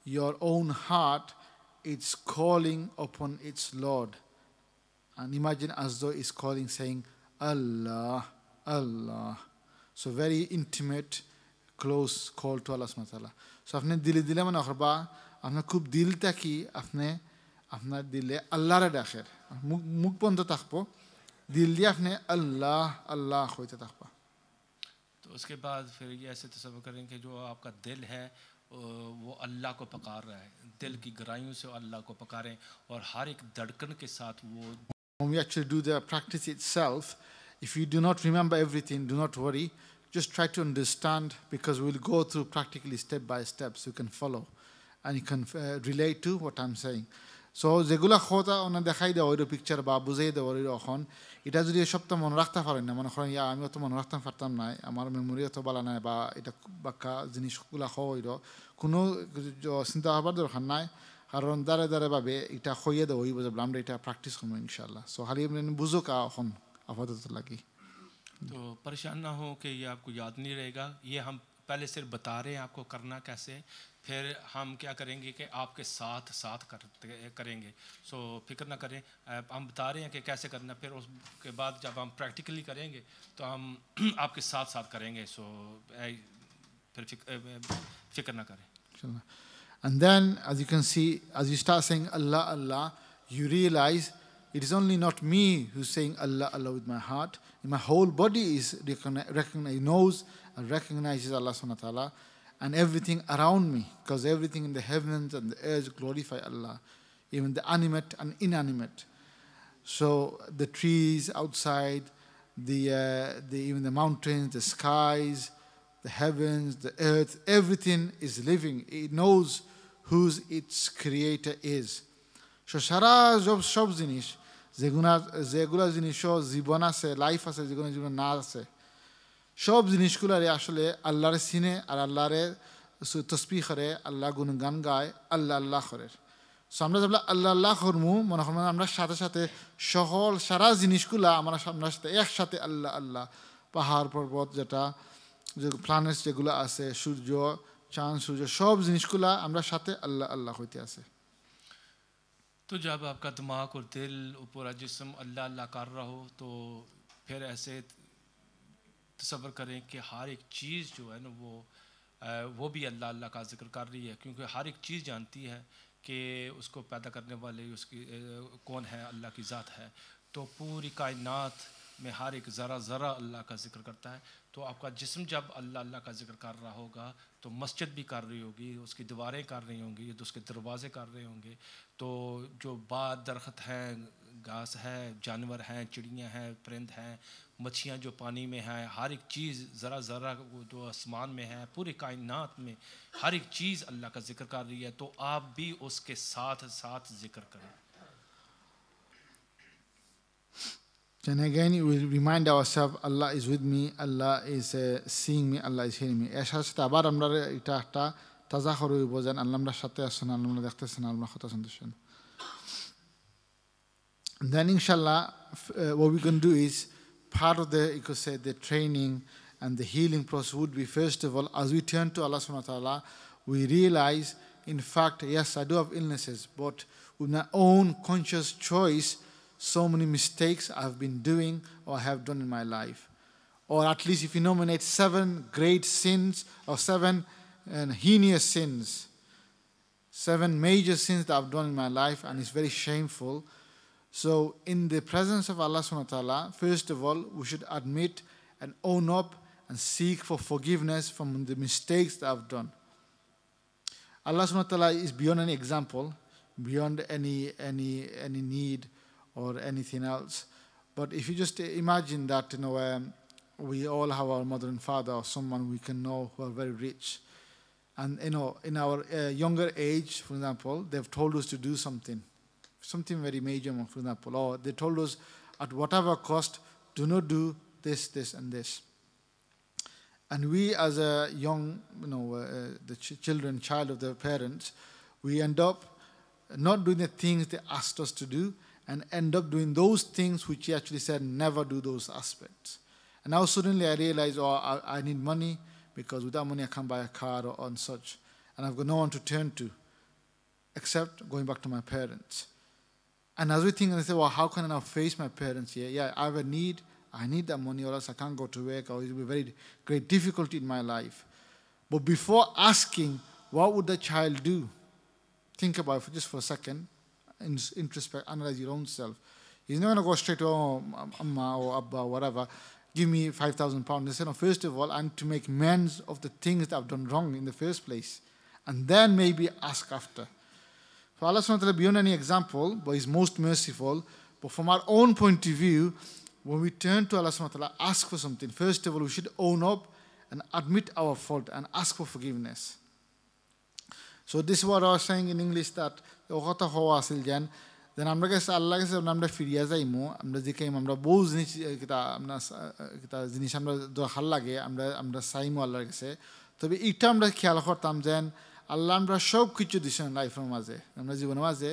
your own heart is calling upon its Lord. And imagine as though it's calling, saying, Allah, Allah. So very intimate, close call to Allah subhanahu wa ta'ala. So apne dile dile man akhba, apne khub dil taki, apne dile Allah ra dakhir. Mukh ponto takpo, dil diya apne Allah, Allah khoite takpa. तो उसके बाद फिर ये ऐसे तसव्वुर करें कि जो आपका दिल है वो अल्लाह को पुकार रहा है, दिल की गहराइयों से अल्लाह को पुकारें और हर एक धड़कन के साथ वो. When we actually do the practice itself, if you do not remember everything, do not worry. Just try to understand, because we'll go through practically step by step so you can follow and you can relate to what I'm saying. So যেগুলা কথা ওনা দেখাই দেওয়া ওইরো picture বা বুঝাই দেওয়া ওইরো এখন এটা যদি সপ্তাহ মনে রাখতে পারেন না, মনে করেন আমি অত মনে রাখতে পারতাম না, আমার মেমোরি অত ভালো নাই, বা এটা বাক্কা জিনিসগুলা খাওয়া ওইরো কোনো চিন্তা হবার দরকার নাই, কারণ দাঁড়ে দাঁড়ে ভাবে এটা খইয়ে দেওয়া হইব যে আমরা এটা প্র্যাকটিস করবো ইনশাআল্লাহ. সো খালি বুঝো কা এখন আপাতত লাগি. तो परेशान ना हो कि ये आपको याद नहीं रहेगा, ये हम पहले सिर्फ बता रहे हैं आपको करना कैसे, फिर हम क्या करेंगे कि आपके साथ साथ करेंगे. सो फिक्र ना करें, हम बता रहे हैं कि कैसे करना, फिर उसके बाद जब हम प्रैक्टिकली करेंगे तो हम आपके साथ साथ करेंगे. सो फिर फिक्र ना करें. And then, as you can see, as you start saying Allah, Allah, you realize it is only not me who's saying Allah, Allah with my heart. My whole body is knows and recognizes Allah subhanahu wa ta'ala, and everything around me, because everything in the heavens and the earth glorify Allah, even the animate and inanimate. So the trees outside, even the mountains, the skies, the heavens, the earth, everything is living. It knows who its creator is. So সারা সব জিনিস যেগুলা জিনিস জীবন আছে, life আছে, যেগুলো জীবন না আছে, সব জিনিসগুলারে আসলে আল্লাহরে চিনে আর আল্লাহরে তসবিহ করে, আল্লাহ গুণগান গায়, আল্লাহ আল্লাহ করে. সো আমরা যখন আল্লাহ আল্লাহ করমু, মনে করেন আমরা সাথে সাথে সকল সারা জিনিসগুলা আমরা সাথে একসাথে আল্লাহ আল্লাহ, পাহাড় পর্বত, যেটা যে প্ল্যানেটস যেগুলো আছে, সূর্য, চাঁদ, সূর্য, সব জিনিসগুলা আমরা সাথে আল্লাহ আল্লাহ হইতে আছে. तो जब आपका दिमाग और दिल और पूरा जिस्म अल्लाह अल्लाह कर रहा हो, तो फिर ऐसे तसव्वुर करें कि हर एक चीज़ जो है ना वो भी अल्लाह अल्लाह का जिक्र कर रही है, क्योंकि हर एक चीज़ जानती है कि उसको पैदा करने वाले उसकी कौन है, अल्लाह की ज़ात है. तो पूरी कायनात में हर एक ज़रा ज़रा अल्लाह का जिक्र करता है. तो आपका जिस्म जब अल्लाह अल्लाह का जिक्र कर रहा होगा तो मस्जिद भी कर रही होगी, उसकी दीवारें कर रही होंगी, तो उसके दरवाजे कर रहे होंगे, तो जो बाग दरख्त हैं, घास है, जानवर हैं, चिड़ियाँ हैं, परिंद हैं, मच्छियाँ जो पानी में हैं, हर एक चीज़ ज़रा ज़रा जो आसमान में है, पूरी कायनात में हर एक चीज़ अल्लाह का जिक्र कर रही है. तो आप भी उसके साथ साथ जिक्र करें. And again, we remind ourselves, Allah is with me, Allah is seeing me, Allah is hearing me. এর সাথে আবার আমরা এটা একটা তাজাখর হইব যে আল্লাহ আমরা সাথে আছেন, আল্লাহ আমরা দেখতেছেন, আল্লাহ কথা শুনতেছেন. Then inshallah, what we can do is, part of the, you could say, the training and the healing process would be, first of all, as we turn to Allah subhanahu wa ta'ala, we realize, in fact, yes, I do have illnesses, but with my own conscious choice, so many mistakes I've been doing or have done in my life. Or at least if you nominate 7 great sins or 7 heinous sins, 7 major sins that I've done in my life, and it's very shameful. So in the presence of Allah subhanahu wa ta'ala, first of all, we should admit and own up and seek for forgiveness from the mistakes that I've done. Allah subhanahu wa ta'ala is beyond any example, beyond any need or anything else. But if you just imagine that, we all have our mother and father or someone we can know who are very rich. And, in our younger age, for example, they've told us to do something very major, for example, or they told us at whatever cost, do not do this, this, and this. And we as a young, the child of their parents, we end up not doing the things they asked us to do, and end up doing those things which he actually said never do those aspects. And now suddenly I realize, I need money, because without money I can't buy a car or on such, and I've got no one to turn to. except going back to my parents. And as we think and say, well, how can I now face my parents here? Yeah, I have a need. I need that money or else I can't go to work or it will be very great difficulty in my life. But before asking, what would the child do? Think about it just for a second. Introspect, analyze your own self. He's not going to go straight to, oh, Amma or Abba or whatever, give me £5,000. They say, no, first of all, I need to make amends of the things that I've done wrong in the first place. And then maybe ask after. So Allah subhanahu wa ta'ala, beyond any example, but He's most merciful. But from our own point of view, when we turn to Allah subhanahu wa ta'ala, ask for something, first of all, we should own up and admit our fault and ask for forgiveness. So this is what I was saying in English that then আমরা কাছে আল্লাহর কাছে আমরা ফিরিয়া যাইমু আমরা দেখাইম আমরা বহু জিনিস জিনিস আমরা দরকার লাগে আমরা চাইমু আল্লাহর কাছে তবে এটা আমরা খেয়াল করতাম যেন আল্লাহ আমরা সব কিছু দিছেন লাইফের মাঝে আমরা জীবনের মাঝে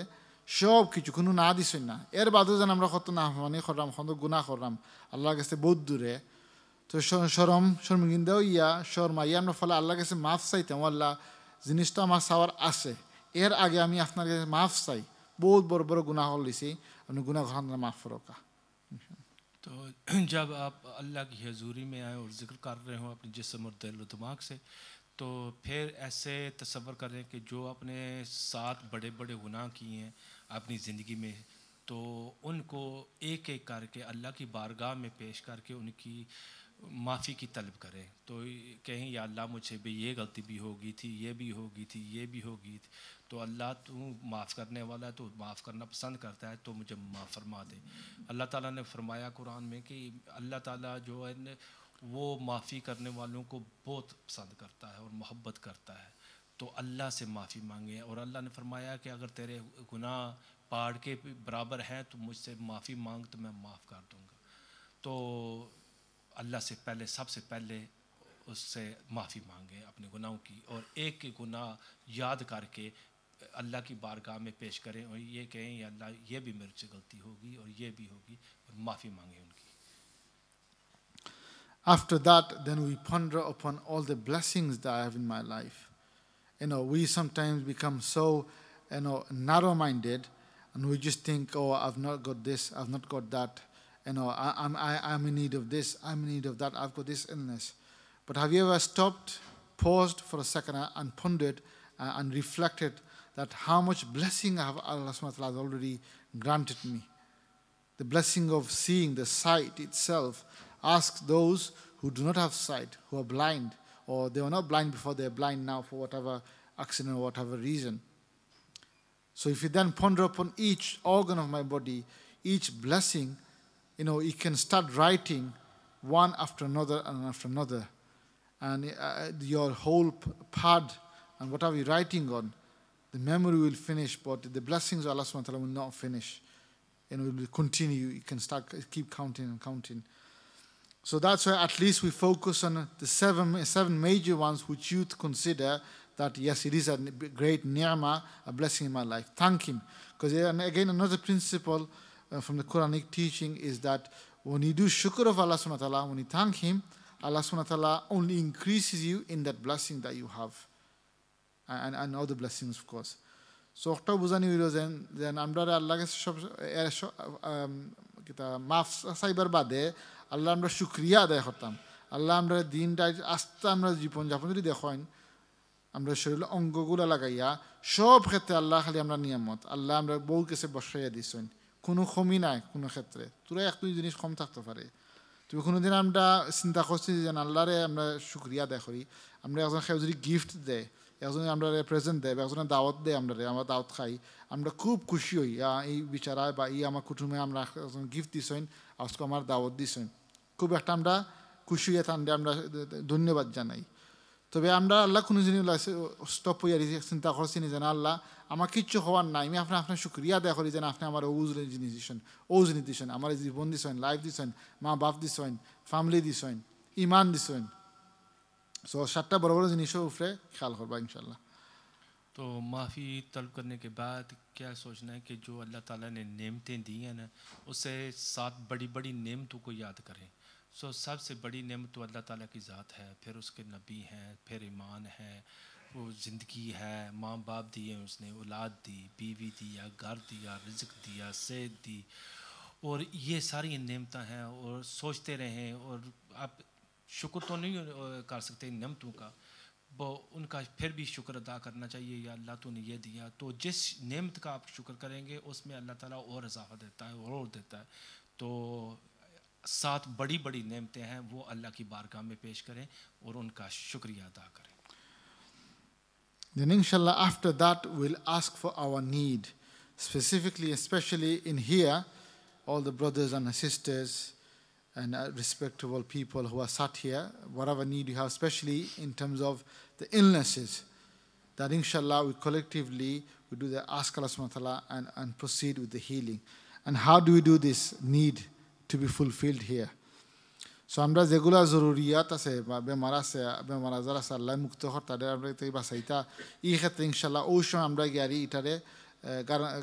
সব কিছু কোনো না দিছেন না এর বাদেও যেন আমরা কত না মানে করলাম কত গুনাহ করলাম আল্লাহর কাছে বহুত দূরে তো শর্মিন্দা ইয়া শর্মা ইয়া আমরা ফলে আল্লাহর কাছে মাফ চাইতাম আল্লাহ জিনিসটা আমার চাওয়ার আছে এর আগে আমি আপনার কাছে মাফ চাই बहुत बड़े बड़े गुनाह हो लिसे अपने गुनाह खाना माफ़ करोगा तो जब आप अल्लाह की हजूरी में आए और जिक्र कर रहे हो अपने जिस्म और दिल और दिमाग से तो फिर ऐसे तसव्वुर करें कि जो अपने साथ बड़े बड़े गुनाह किए हैं अपनी ज़िंदगी में तो उनको एक एक करके अल्लाह की बारगाह में पेश करके उनकी माफ़ी की तलब करें तो कहें या अल्लाह मुझसे भी ये गलती भी होगी थी ये भी होगी थी ये भी होगी थी तो अल्लाह तू माफ़ करने वाला है तो माफ़ करना पसंद करता है तो मुझे माफ़ फरमा दे अल्लाह ताला ने फरमाया कुरान में कि अल्लाह ताला जो है वो माफ़ी करने वालों को बहुत पसंद करता है और मोहब्बत करता है तो अल्लाह से माफ़ी मांगे और अल्लाह ने फरमाया कि अगर तेरे गुनाह पहाड़ के बराबर हैं तो मुझसे माफ़ी मांग तो मैं माफ़ कर दूँगा तो अल्लाह से पहले सबसे पहले उससे माफ़ी मांगे अपने गुनाहों की और एक के गुनाह याद करके अल्लाह की बारगाह में पेश करें और ये कहें या अल्लाह ये भी मेरे से गलती होगी और ये भी होगी और माफ़ी मांगे उनकी After that, then we ponder upon all the blessings that I have in my life. We sometimes become so, narrow-minded, and we just think, oh, I've not got this, I've not got that. I'm in need of this, I'm in need of that, I've got this illness. But have you ever stopped, paused for a second and pondered and reflected that how much blessing Allah subhanahu wa ta'ala has already granted me? The blessing of seeing the sight itself. Ask those who do not have sight, who are blind, or they were not blind before, they are blind now for whatever accident or whatever reason. So if you then ponder upon each organ of my body, each blessing, you can start writing one after another and after another. And your whole pad and whatever you're writing on, the memory will finish, but the blessings of Allah subhanahu wa ta'ala will not finish. It will continue. You can keep counting and counting. So that's why at least we focus on the seven major ones which you consider that yes, it is a great ni'mah, a blessing in my life. Thank Him. Because again, another principle from the Quranic teaching is that when you do shukr of Allah subhanahu wa ta'ala, when you thank Him, Allah subhanahu wa ta'ala only increases you in that blessing that you have. And other blessings, of course. So, October Buzani videos, then Amdara Allah মাফ cyber বাদে আল্লাহ আমরা শুকরিয়া আদায় করতাম আল্লাহ আমরা দিনটা আস্তে আমরা জীবনযাপন যদি দেখেন আমরা শরীরের অঙ্গগুলো লাগাইয়া সব ক্ষেত্রে আল্লাহ খালি আমরা নিয়ামত আল্লাহ আমরা বউ কাছে বসাইয়া দিছেন কোনো কমি নাই কোনো ক্ষেত্রে তোরা এক দুই জিনিস কম থাকতে পারে তুমি কোনোদিন আমরা চিন্তা করছি যে আল্লাহরে আমরা শুকরিয়া আদায় করি আমরা একজন কেউ যদি গিফট দেয় একজনে আমরা প্রেজেন্ট দেয় একজনে দাওয়াত দেয় আমরা দাওয়াত খাই আমরা খুব খুশি হই এই বিচারায় বা এই আমার কুটুমে আমরা একজন গিফট দিছেন আজকে আমার দাওয়াত দিছেন খুব একটা আমরা খুশি হয়ে থাকলে আমরা ধন্যবাদ জানাই তবে আমরা আল্লাহ কোনো জিনিস স্টপ হইয়া চিন্তা করছি না যেন আল্লাহ আমার কিচ্ছু হওয়ার নাই আমি আপনার শুক্রিয়া আদায় করি যেন আপনি আমার জিনিস দিছেন আমার জীবন দিছেন লাইফ দিছেন মা বাপ দিছেন ফ্যামিলি দিছেন ইমান দিছেন सो 7টা বড় বড় জিনিসের উপরে খেয়াল করবা इंशाल्लाह तो माफ़ी तलब करने के बाद क्या सोचना है कि जो अल्लाह ताला ने नेमतें दी हैं ना उससे 7 बड़ी बड़ी नेमतों को याद करें सबसे बड़ी नेमत तो अल्लाह ताला की ज़ात है फिर उसके नबी हैं फिर ईमान है आपको ज़िंदगी है, माँ बाप दिए उसने, औलाद दी, बीवी दिया, घर दिया, रिज़्क दिया, सेहत दी, और ये सारी नेमतें हैं, और सोचते रहें, और आप शुक्र तो नहीं कर सकते नेमतों का, वो उनका फिर भी शुक्र अदा करना चाहिए, या अल्लाह तूने ये दिया। तो जिस नेमत का आप शुक्र करेंगे उसमें अल्लाह ताला और इजाफ़ा देता है और देता है। तो 7 बड़ी बड़ी नेमतें हैं, वो अल्लाह की बारगाह में पेश करें और उनका शुक्रिया अदा करें। Then inshallah after that we'll ask for our need, specifically, especially in here, all the brothers and sisters and respectable people who are sat here, whatever need you have, especially in terms of the illnesses, that inshallah we collectively we do the ask Allah subhanahu wa ta'ala and proceed with the healing. And how do we do this need to be fulfilled here? So আমরা যেগুলা জরুরিয়াত আছে বা বেমার আছে, বেমার আজার আছে, আল্লাহ মুক্ত হর তাদের আমরা বাঁচাইতা, এই ক্ষেত্রে ইনশাল্লাহ ওই সময় আমরা গিয়ারি ইটারে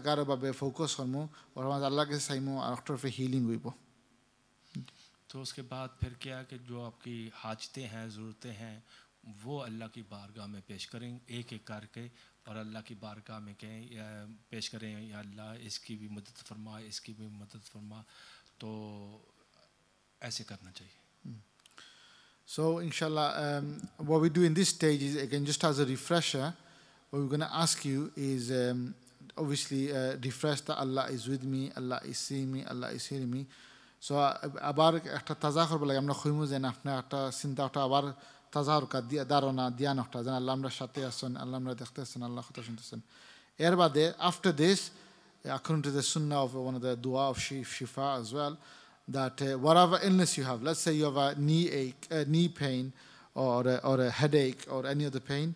গাঢ়ভাবে ফোকাস করবো, ওর মাঝে আল্লাহকে চাইমো আর ডক্টর হিলিং হইব। तो उसके बाद फिर क्या कि जो आपकी हाजतें हैं, ज़रूरतें हैं, वो अल्लाह की बारगाह में पेश करें एक एक करके, और अल्लाह की बारगाह में कहें या पेश करें, या अल्लाह इसकी भी मदद फरमा, इसकी भी मदद फरमा। तो ऐसे करना चाहिए। So inshallah what we do in this stage is, again, just as a refresher, what we're going to ask you is obviously refresh that Allah is with me, Allah is seeing me, Allah is hearing me. So আবার একটা তাজাহুর বলে আমরা কইমু যে আপনি একটা চিন্তাটা আবার তাজাহুর কা দিয়া ধারণা ধ্যান একটা যেন আল্লাহ আমরা সাথে আছেন, আল্লাহ আমরা দেখতেছেন, আল্লাহ কথা শুনতেছেন। এর বাদে after this, according to the sunnah of one of the dua of shifa as well, that whatever illness you have, let's say you have a knee ache, knee pain, or a headache, or any other pain,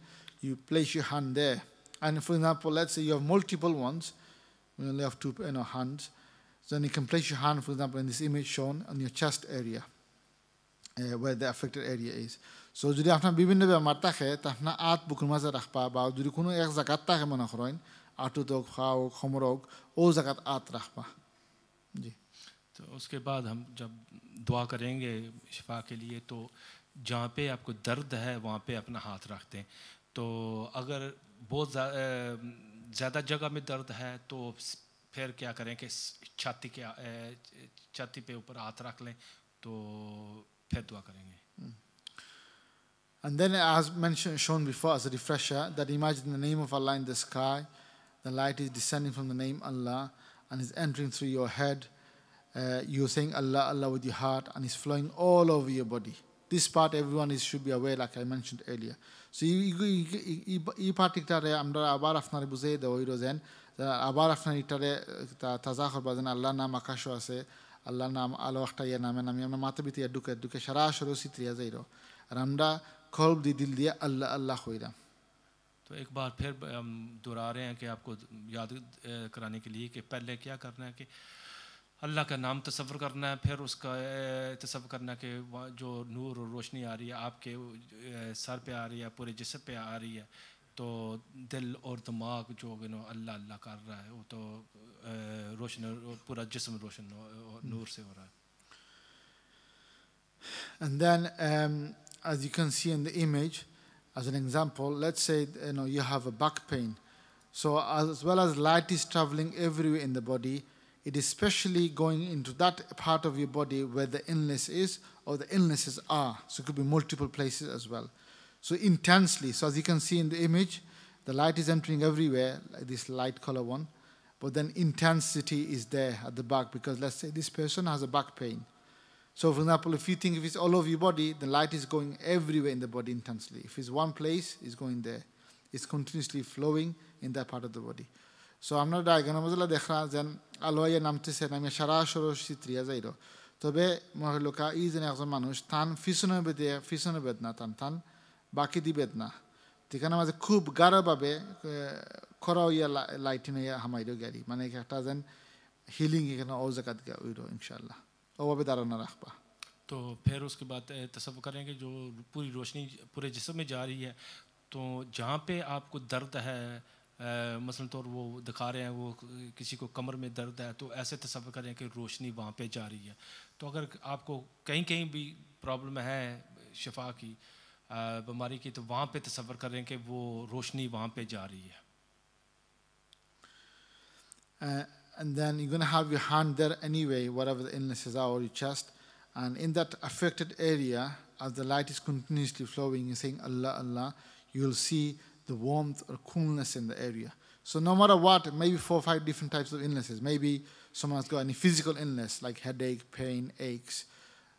you place your hand there. And for example, let's say you have multiple ones, you only have 2 hands, so then you can place your hand, for example, in this image shown, on your chest area, where the affected area is. So যদি আপনার বিভিন্ন বেমার থাকে তা আপনার আত বুকুর মাঝে রাখবা, বা যদি কোনো এক জায়গাত থাকে মনে করেন আঁটুত হোক, খা হোক, খমর হোক, ও জায়গাত আত রাখবা। জি। तो उसके बाद हम जब दुआ करेंगे शिफा के लिए, तो जहाँ पे आपको दर्द है वहाँ पे अपना हाथ रखते हैं। तो अगर बहुत ज़्यादा जगह में दर्द है तो फिर क्या करें कि छाती पे ऊपर हाथ रख लें, तो फिर दुआ करेंगे। And then, as mentioned, shown before as a refresher, that imagine the name of Allah in the sky, the light is descending from the name Allah and is entering through your head. You're saying Allah, Allah with your heart, and it's flowing all over your body. This part everyone should be aware, like I mentioned earlier. So এই পার্টিটারে আমরা আবার আপনার বুঝাই দেওয়া হইল যেন আবার আপনার এটারে তাজা করবা যেন আল্লাহর নাম আকাশও আছে, আল্লাহর নাম আলো একটা ইয়ে নামে নামি আমরা মাথা ভিতরে ঢুকে সারা সরো চিত্রিয়া যাইর, আর আমরা কলব দিয়ে দিল দিয়ে আল্লাহ আল্লাহ হইলাম। तो एक बार फिर हम दोहरा रहे हैं कि आपको याद कराने के लिए कि पहले क्या करना है कि अल्लाह का नाम तसव्वुर करना है, फिर उसका तसव्वुर करना कि जो नूर और रोशनी आ रही है आपके सर पे आ रही है, पूरे जिस्म पे आ रही है, तो दिल और दिमाग जो अल्लाह अल्लाह कर रहा है, वो तो रोशन, पूरा जिस्म रोशन नूर से हो रहा है। And then as you can see in the image, as an example, let's say you have a back pain. So as well as light is traveling everywhere in the body, it is especially going into that part of your body where the illness is or the illnesses are. So it could be multiple places as well. So intensely. So as you can see in the image, the light is entering everywhere, like this light color one. But then intensity is there at the back, because let's say this person has a back pain. So for example, if you think if it's all over your body, the light is going everywhere in the body intensely. If it's one place, it's going there. It's continuously flowing in that part of the body. So আমরা ডায়াগ্রামগুলো দেখা যেন আলোয় নামতেছে, নামে সরাসরি চিত্রিয়া যাইল। তবে মহিলা এই যে একজন মানুষ তান পিছনে বেদনা, টান বাকি দি বেদনা, ঠিকানা মাঝে খুব গাঢ়ভাবে খরা হইয়া লাইটিন হইয়া হামাইরও গাড়ি, মানে একটা যেন হিলিং এখানে ও জায়গাত গা উইল ইনশাআল্লাহ ওভাবে ধারণা রাখবা। तो फिर उसके बाद तसव्वुर करेंगे जो पूरी रोशनी पूरे जिस्म में जा रही है, तो जहाँ पे आपको दर्द है, मसलन तौर वो दिखा रहे हैं वो किसी को कमर में दर्द है, तो ऐसे तसव्वुर करें कि रोशनी वहाँ पे जा रही है। तो अगर आपको कहीं कहीं भी प्रॉब्लम है शिफा की, बीमारी की, तो वहाँ पे तसव्वुर करें कि वो रोशनी वहाँ पे जा रही है. And then you're going to have your hand there anyway, whatever the illnesses are, or your chest. And in that affected area, as the light is continuously flowing, you're saying Allah, Allah, you'll see the warmth or coolness in the area. So no matter what, maybe 4 or 5 different types of illnesses. Maybe someone's got any physical illness like headache, pain, aches.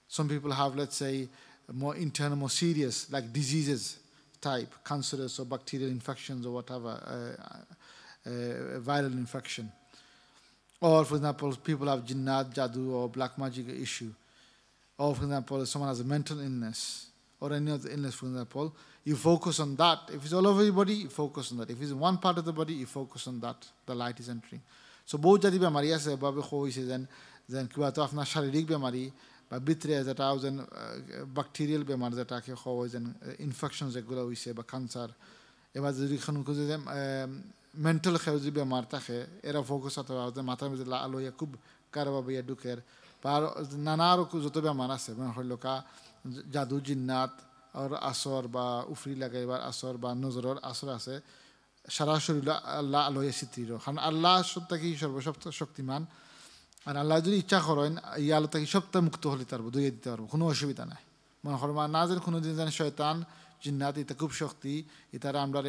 Some people have, let's say, more internal, more serious, like diseases type, cancerous or bacterial infections or whatever, viral infection. Or, for example, people have jinnat, jadoo, or black magic issue. Or, for example, someone has a mental illness or any other illness, for example, you focus on that. If it's all over your body, you focus on that. If it's in one part of the body, you focus on that. The light is entering. So, both jadi bemari ase babe khoi se then kiba to apna sharirik bemari ba bitre jeta then bacterial bemar jeta ke khoi then infections egulo hoise ba cancer ebar jodi khanu ko je mental khauji bemar থাকে এরা focus হতে হবে মাথার মধ্যে আলো ইয়া খুব কারবা ইয়া ঢুকের পার নানার যত বেমার আছে মানে হলো কা জাদু জিন্নাত আর আসর বা উফরি লাগাইবার আসর বা নজরের আসর আছে সারা শরীর আল্লাহ আলো ইয়া সিত্রির কারণ আল্লাহ সত্যি সর্বশক্তিমান আর আল্লাহ যদি ইচ্ছা করেন এই আলো থেকে সবটা মুক্ত হলে পারবো দুই দিতে পারবো কোনো অসুবিধা নাই মনে করো না যেন কোনো দিন যেন শয়তান জিন্নাত এটা খুব শক্তি এটারা আমরা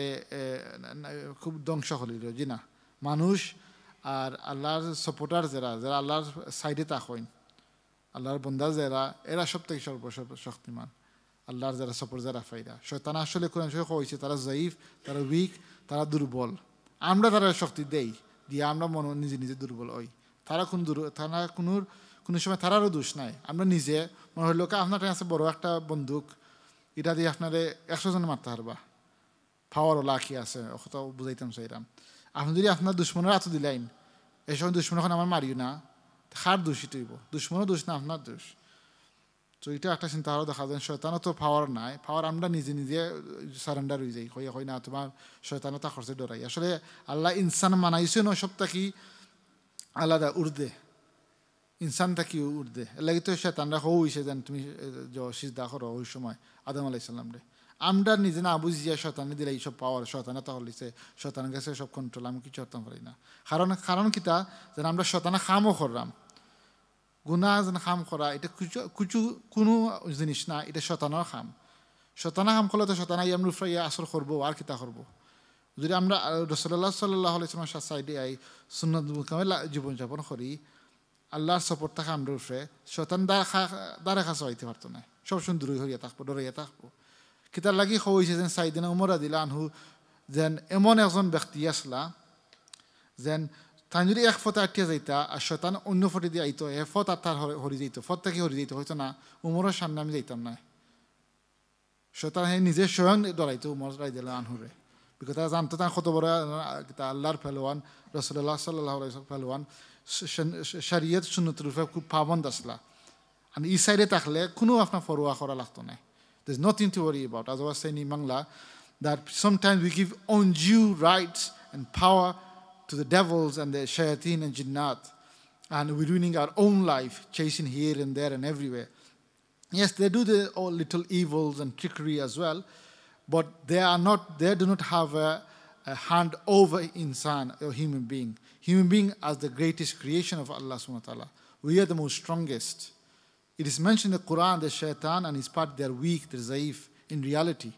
খুব ধ্বংস হলিল জি না মানুষ আর আল্লাহর সাপোর্টার যারা যারা আল্লাহর সাইডে থাকেন আল্লাহর বন্দা যারা এরা সব থেকে সর্বশক্তিমান আল্লাহর যারা সাপোর্ট যারা ফাইদা শয়তান আসলে কোরআন শরীফে কইছে তারা জাইফ তারা উইক তারা দুর্বল আমরা তারা শক্তি দেই দিয়ে আমরা মনে নিজে নিজে দুর্বল হই তারা কোনো সময় তারারও দোষ নাই আমরা নিজে মনে হইল আপনার কাছে বড় একটা বন্দুক এটা দিয়ে আপনারে 100 জন মারতে পারবা পাওয়ার লাখি আছে কথা বুঝাইতাম চাইলাম আপনি যদি আপনার দুশ্মনের হাত দিলেন এই সময় দুশ্মন এখন আমার মারিও না খার দোষী তৈব দুশ্মনও দোষ না আপনার দোষ তো এটা একটা চিন্তা আরও দেখা যায় শয়তানও তো পাওয়ার নাই পাওয়ার আমরা নিজে নিজে সারেন্ডার হয়ে যাই হয় না তোমার শয়তানও তা খরচে ডরাই আসলে আল্লাহ ইনসান মানাইছে না সবটা কি আলাদা উর্দে ইনসানটা কি উর্দে লাগে তো শয়তানরা হইছে যেন তুমি সিজদা করো ওই সময় আদম আলাইহিস সালাম রে আমরা নিজে না বুঝিয়া শয়তানে দিলে এইসব পাওয়ার শয়তানে তাহলে শয়তানের কাছে সব কন্ট্রোল আমি কিছু করতে পারি না কারণ কিতা যেন আমরা শয়তানে খামও করলাম গুনাহ যেন খাম করা এটা কোনো জিনিস না এটা শয়তানের খাম করলে তো শয়তান আমরা ফ্রাইয়া আসর করবো আর কিতা করবো যদি আমরা রাসূলুল্লাহ সাল্লাল্লাহু আলাইহি ওয়াসাল্লামের সাইডে আই সুন্নাত মুকাম্মেল জীবনযাপন করি আল্লাহর সাপোর্ট থাকে আমরা উপরে শয়তান দ্বারা কাছে হইতে পারতো না সবসময় দূরে হইয়া থাকবো ডরাইয়া থাকবো কিতার লাগি হয়েছে যেন সাইদিনা উমর রাদিয়াল্লাহু আনহু যেন এমন একজন ব্যক্তি আসলা যেন তাই যদি এক ফতে আটকে যাইতা আর শয়তান অন্য ফটে দিয়ে আইতো এ ফত আর তার হরি যেত ফত থেকে হরি যেত হয়তো না উমরের সামনে আমি যাইতাম না শয়তান নিজে স্বয়ং ডরাইতো উমর রাদিয়াল্লাহু আনহুরে বিকজ তারা জানতো তার কত বড় আল্লাহর পেলোয়ান রাসূলুল্লাহ সাল্লাল্লাহু আলাইহি ওয়াসাল্লাম পেলোয়ান শরীয়ত সুন্নতের উপরে খুব পাবন্দ আসলা আর এই সাইডে থাকলে কোনো আপনার ফরোয়া করা লাগতো না. There's nothing to worry about. As I was saying in Mangla, that sometimes we give undue rights and power to the devils and the shayateen and jinnat, and we're ruining our own life, chasing here and there and everywhere. Yes, they do the all little evils and trickery as well, but they do not have a hand over insan or human being. Human being as the greatest creation of Allah subhanahu wa ta'ala. We are the most strongest. It is mentioned in the Quran that shaitan and his part, they're weak, they're zaif in reality.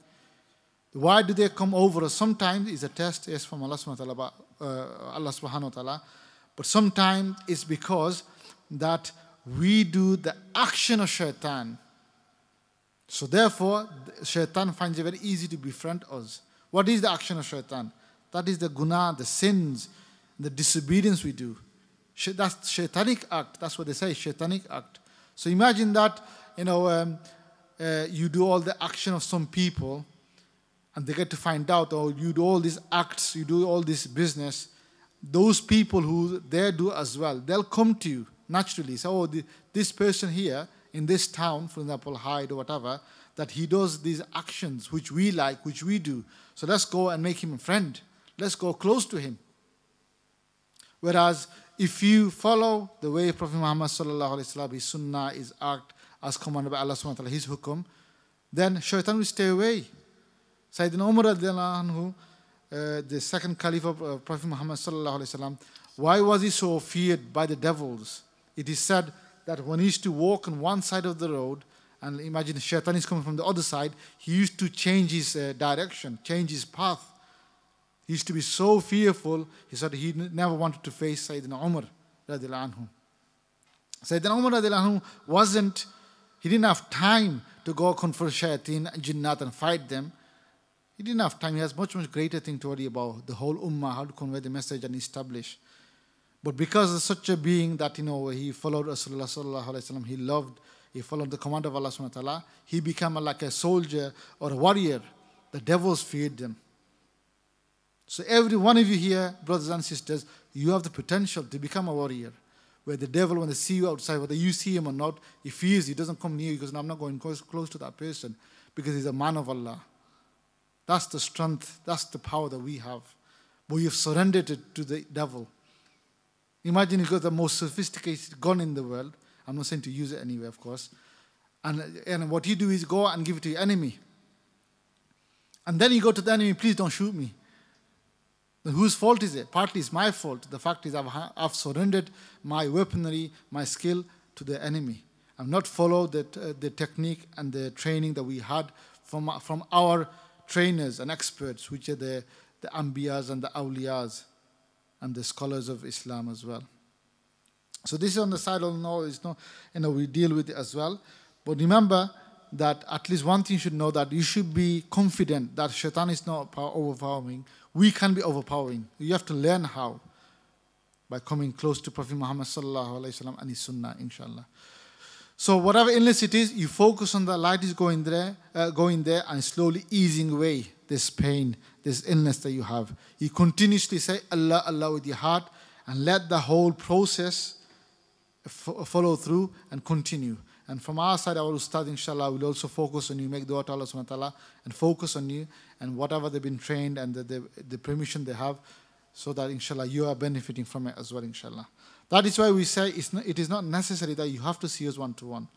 Why do they come over us? Sometimes it's a test, yes, from Allah subhanahu wa ta'ala, but sometimes it's because that we do the action of shaitan. So therefore, shaitan finds it very easy to befriend us. What is the action of shaitan? That is the guna, the sins, the disobedience we do. That's shaitanic act. That's what they say, shaitanic act. So imagine that, you do all the action of some people and they get to find out, or you do all these acts, you do all this business. Those people who they do as well, they'll come to you naturally. So this person here in this town, for example, Hyde or whatever, that he does these actions which we like, which we do. So let's go and make him a friend. Let's go close to him. Whereas if you follow the way Prophet Muhammad sallallahu alaihi wasallam, his sunnah, his act as commanded by Allah subhanahu wa ta'ala, his hukum, then shaitan will stay away. Sayyidina Umar radiallahu anhu, the second caliph of Prophet Muhammad sallallahu alaihi wasallam, why was he so feared by the devils? It is said that when he used to walk on one side of the road, and imagine shaitan is coming from the other side, he used to change his direction, change his path. He used to be so fearful, he said he never wanted to face Sayyidina Umar radiallahu anhu. Sayyidina Umar radiallahu anhu he didn't have time to go confront shayateen, jinnat and fight them. He didn't have time. He has much greater thing to worry about, the whole ummah, how to convey the message and establish. But because of such a being that, he followed Rasulullah sallallahu alaihi wasallam, he loved, he followed the command of Allah subhanahu wa ta'ala, he became like a soldier or a warrior. The devils feared them. So every one of you here, brothers and sisters, you have the potential to become a warrior. Where the devil, when they see you outside, whether you see him or not, he fears, he doesn't come near you because I'm not going close to that person because he's a man of Allah. That's the strength, that's the power that we have. But we have surrendered it to the devil. Imagine you got the most sophisticated gun in the world. I'm not saying to use it anyway, of course. And what you do is go and give it to your enemy. And then you go to the enemy, please don't shoot me. Then whose fault is it? Partly it's my fault. The fact is I've surrendered my weaponry, my skill to the enemy. I've not followed the technique and the training that we had from our trainers and experts, which are the Anbiyas and the Awliyas and the scholars of Islam as well. So this is on the side of we deal with it as well. But remember that at least one thing you should know, that you should be confident that shaitan is not overpowering. We can be overpowering. You have to learn how. By coming close to Prophet Muhammad sallallahu alaihi wasallam and his sunnah, inshallah. So whatever illness it is, you focus on the light is going there and slowly easing away this pain, this illness that you have. You continuously say Allah, Allah with your heart and let the whole process follow through and continue. And from our side, our Ustad, inshallah, will also focus on you, make dua to Allah subhanahu wa ta'ala, and focus on you and whatever they've been trained and the permission they have, so that, inshallah, you are benefiting from it as well, inshallah. That is why we say it is not necessary that you have to see us one-to-one.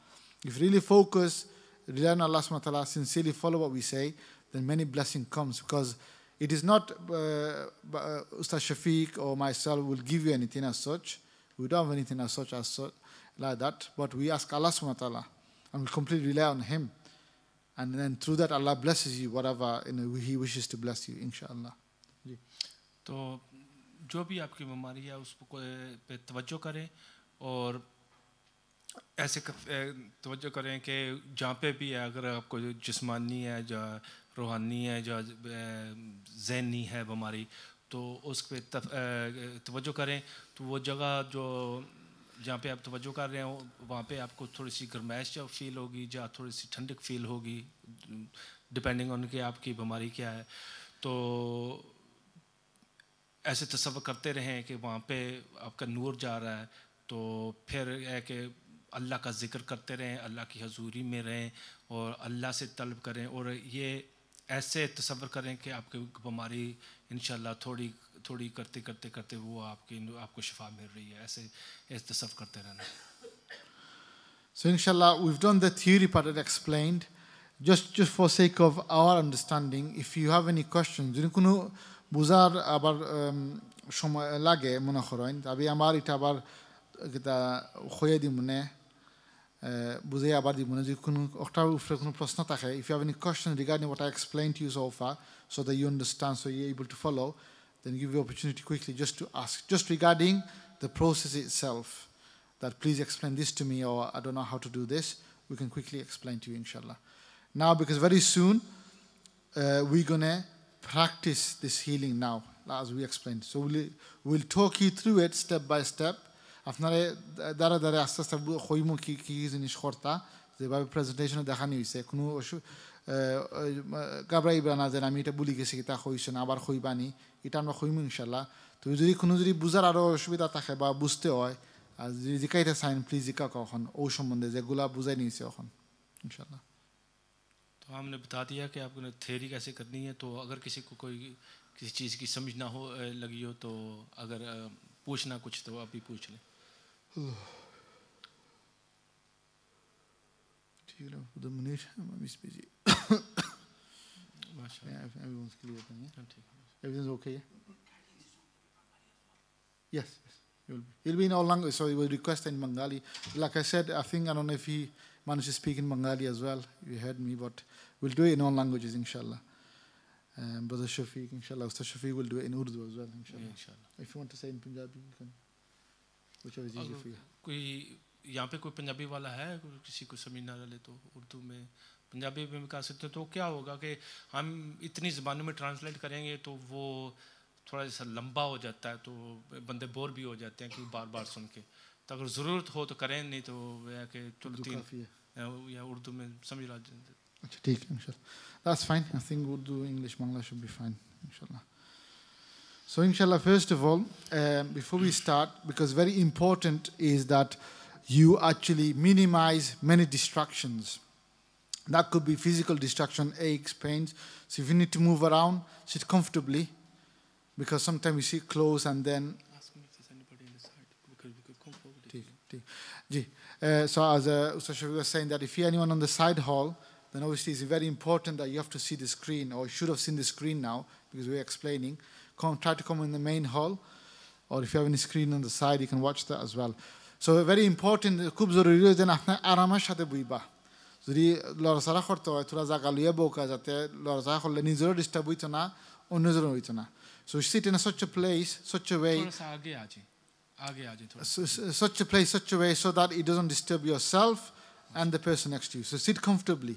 If you really focus, rely on Allah subhanahu wa ta'ala, sincerely follow what we say, then many blessing comes, because it is not Ustad Shafiq or myself will give you anything as such. We don't have anything as such like that, but we ask Allah subhanahu wa ta'ala and we completely rely on Him. And then through that Allah blesses you whatever He wishes to bless you, inshallah. तो जो भी आपकी बीमारी है उस पे तवज्जो करें और ऐसे तवज्जो करें कि जहाँ पे भी है, अगर आपको जिस्मानी है या रूहानी है या ज़हनी है बीमारी, तो उस पे तवज्जो करें. तो वो जगह जो जहाँ पे आप तवज्जो कर रहे हो वहाँ पे आपको थोड़ी सी गर्माइश या फील होगी या थोड़ी सी ठंडक फील होगी, डिपेंडिंग ऑन कि आपकी बीमारी क्या है. तो ऐसे तसव्वुर करते रहें कि वहाँ पे आपका नूर जा रहा है, तो फिर है कि अल्लाह का ज़िक्र करते रहें, अल्लाह की हजूरी में रहें और अल्लाह से तलब करें. और ये ऐसे तसव्वुर करें कि आपकी बीमारी इंशाल्लाह थोड़ी करते वो आपको शिफा मिल रही है. ऐसे तसव्वुर करते रहना. So inshallah, we've done the theory part that explained. Just for sake of our understanding, if you have any questions, যদি কোনো বুঝার আবার সময় লাগে মনে করেন, তবে আমার এটা আবার এটা হয়ে দিব মনে বুঝে আবার দিব মনে, যদি কোনো ওটার উপরে কোনো প্রশ্ন থাকে, if you have any questions regarding what I explained to you so far, so that you understand, so you're able to follow, then give you opportunity quickly just to ask, just regarding the process itself, that please explain this to me, or I don't know how to do this, we can quickly explain to you, inshallah. Now, because very soon we're gonna practice this healing now, as we explained. So we'll talk you through it step by step. আপনারা দ্বারা আস্তে আস্তে হইমু কি জিনিস করতা, যেভাবে প্রেজেন্টেশনে দেখানো হয়েছে, কোনো ঘাবড়াইবা না যে আমি এটা ভুলে গেছি তা হইছে না, আবার হইবানি, এটা আমরা হইমু ইনশাল্লাহ. তো যদি বুঝার আরও অসুবিধা থাকে বা বুঝতে হয়, আর যদি জিকাইতে চাইন প্লিজ জিকা কখন ও সম্বন্ধে যেগুলা বুঝাই নিয়েছে এখন ইনশাল্লাহ. तो हमने बता दिया कि आपको थ्योरी कैसे करनी है. तो अगर किसी को कोई किसी चीज़ की समझ ना हो लगी हो, तो अगर पूछना कुछ तो आप भी पूछ लें. you know, the Munir, I'm busy. माशाल्लाह Yeah, everyone's clear then, yeah? हाँ, ठीक है Everything's okay, yeah? Yes, yes. He'll be in all languages, so he will request in Bengali. Like I said, I don't know if he managed to speak in Bengali as well. You heard me, but we'll do it in all languages, inshallah. Brother Shafiq, inshallah. Ustaz Shafiq will do it in Urdu as well, inshallah. इंशाल्लाह If you want to say in Punjabi, you can. Whichever is easier for you. कोई यहाँ पे कोई पंजाबी वाला है किसी को समझ ना रहे तो उर्दू में पंजाबी में भी कह सकते हैं तो क्या होगा कि हम इतनी ज़बानों में ट्रांसलेट करेंगे तो वो थोड़ा जैसा लंबा हो जाता है तो बंदे बोर भी हो जाते हैं कि बार बार सुन के तो अगर ज़रूरत हो तो करें नहीं तो वह है कि चलो तीन या उर्दू में समझ ला अच्छा ठीक है इंशाल्लाह. That's fine. I think Urdu, English, Bangla should be fine, inshallah. So inshallah, first of all, before we start, because very important is that you actually minimize many distractions. That could be physical distraction, aches, pains. So if you need to move around, sit comfortably, because sometimes you sit close and then. ask me if there's anybody in the side because we could come forward. So as Ustaz Shafiq was saying that if you anyone on the side hall, then obviously it's very important that you have to see the screen, or you should have seen the screen now because we're explaining. Try to come in the main hall, or if you have any screen on the side, you can watch that as well. So very important, খুব জরুরি যে আপনি আরামের সাথে বইবা যদি লড়াচড়া করতে হয় থোড়া জায়গা লইয়া বউকা যাতে লড়াচড়া করলে নিজেরও ডিস্টার্ব হইতো না অন্যজনও হইতো না. So sit in such a place, such a way, such a place, such a way so that it doesn't disturb yourself and the person next to you. So sit comfortably.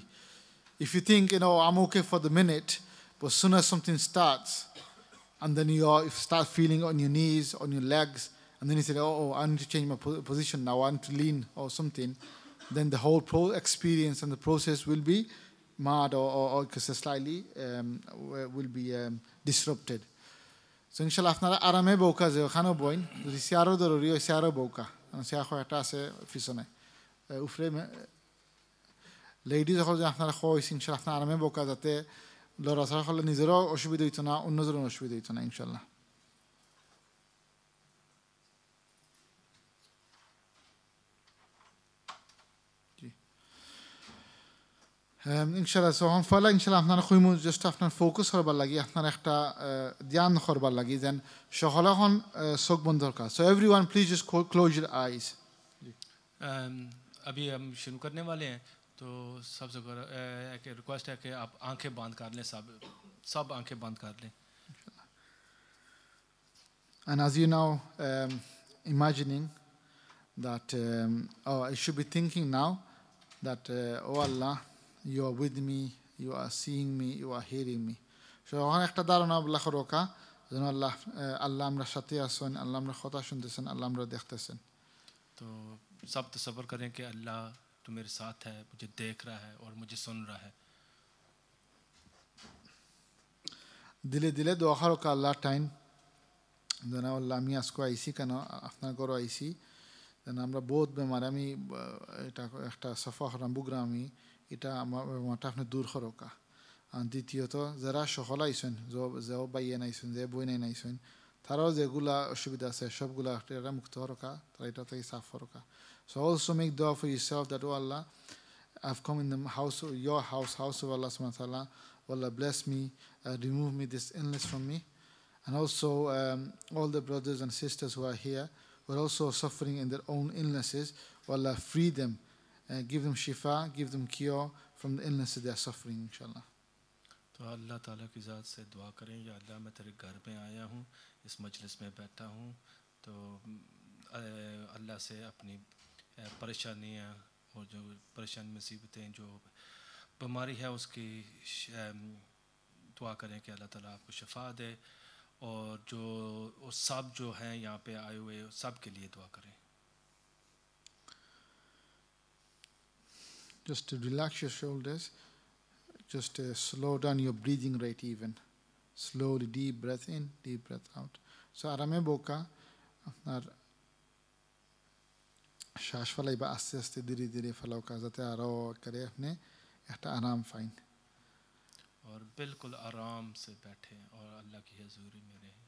If you think, I'm okay for the minute, but as soon as something starts, and then you start feeling on your knees, on your legs, and then you say, oh, I need to change my position now, I need to lean or something, then the whole experience and the process will be mad or slightly will be disrupted. So inshallah, আপনারা আরামে বউকা যে ওখানে বইন যদি চেয়ারও জরুরি হয় চেয়ারও বউকা চেয়ার একটা আছে পিছনে উফরে লেডিজ যখন আপনারা খোয়াইছি ইনশাল্লাহ আপনার আরামে বউকা যাতে লড়াচড়া করলে নিজেরও অসুবিধা হইতো না অন্যজনের অসুবিধা হইতো না ইনশাল্লাহ. ইনশাল্লাহ যখন ফলে ইনশাল্লাহ আপনারা খুইমু জাস্ট আপনার ফোকাস করবার লাগি আপনার একটা ধ্যান করবার লাগি যেন সকলে এখন চোখ বন্ধ দরকার. So everyone please just close your eyes. अभी हम शुरू करने वाले हैं तो सबसे एक रिक्वेस्ट है कि आप आंखें बंद कर लें सब आंखें बंद कर लें. And as you now imagining that I should be thinking now that oh Allah, you are with me, you are seeing me, you are hearing me. So ওখানে একটা ধারণা বলা করোকা যেন আল্লাহ আমরা সাথে আছেন, আল্লাহ আমরা কথা শুনতেছেন, আল্লাহ আমরা দেখতেছেন. तो सब तसव्वुर करें कि अल्लाह तो मेरे साथ है, मुझे देख रहा है और मुझे सुन रहा है. দিলে দিলে দোয়া করোকা আল্লাহ টাইম যেন আল্লাহ আমি আজকে আইসি কেন আপনার ঘরে আইসি যেন আমরা বহুত বেমার আমি এটা একটা সফা হরাম বুগরা আমি এটা আমার বেমারটা আপনি দূর করোকা. আর দ্বিতীয়ত যারা সকল আইসেন যে বাইয়ে নাইছেন যে বই নাই নাইছেন তারাও যেগুলা অসুবিধা আছে সবগুলা এটা মুক্ত হরকা তারা এটা থেকে সাফ হরকা. So also make dua for yourself that, oh Allah, I've come in the house of your house of Allah subhanahu wa ta'ala. Allah bless me, remove me this illness from me. And also all the brothers and sisters who are here who are also suffering in their own illnesses. Allah free them, give them shifa, give them cure from the illnesses they are suffering, inshallah. तो अल्लाह ताला की ज़ात से दुआ करें या अल्लाह मैं तेरे घर में आया हूँ इस मजलिस में बैठा हूँ तो अल्लाह से अपनी परेशानियाँ और जो परेशानी मुसीबतें जो बीमारी है उसकी दुआ करें कि अल्लाह ताला आपको शफा दे और जो सब जो हैं यहाँ पे आए हुए सब के लिए दुआ करें. Just to relax your shoulders, just slow down your breathing rate even. Slowly deep breath in, deep breath out. So আরামে বোকা আপনার শ্বাস ফেলাইবা আস্তে আস্তে ধীরে ধীরে ফেলাও যাতে আরও করে আপনি একটা আরাম পাইন. और बिल्कुल आराम से बैठे और अल्लाह की हजूरी में रहें.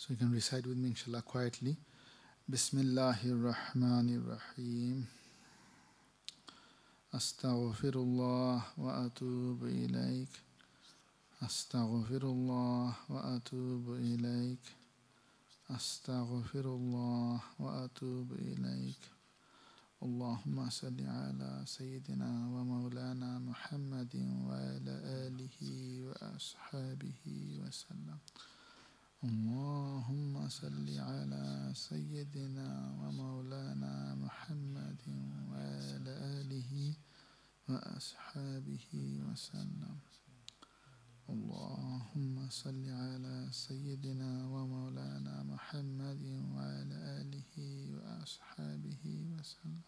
So you can recite with me, inshallah, quietly. Bismillahir Rahmanir Rahim. Astaghfirullah wa atubu ilayk. Astaghfirullah wa atubu ilayk. Astaghfirullah wa atubu ilayk. اللهم صل على سيدنا ومولانا محمد وعلى آله وأصحابه وسلم. اللهم صل على سيدنا ومولانا محمد وعلى آله وأصحابه وسلم. اللهم صل على سيدنا ومولانا محمد وعلى آله وأصحابه وسلم.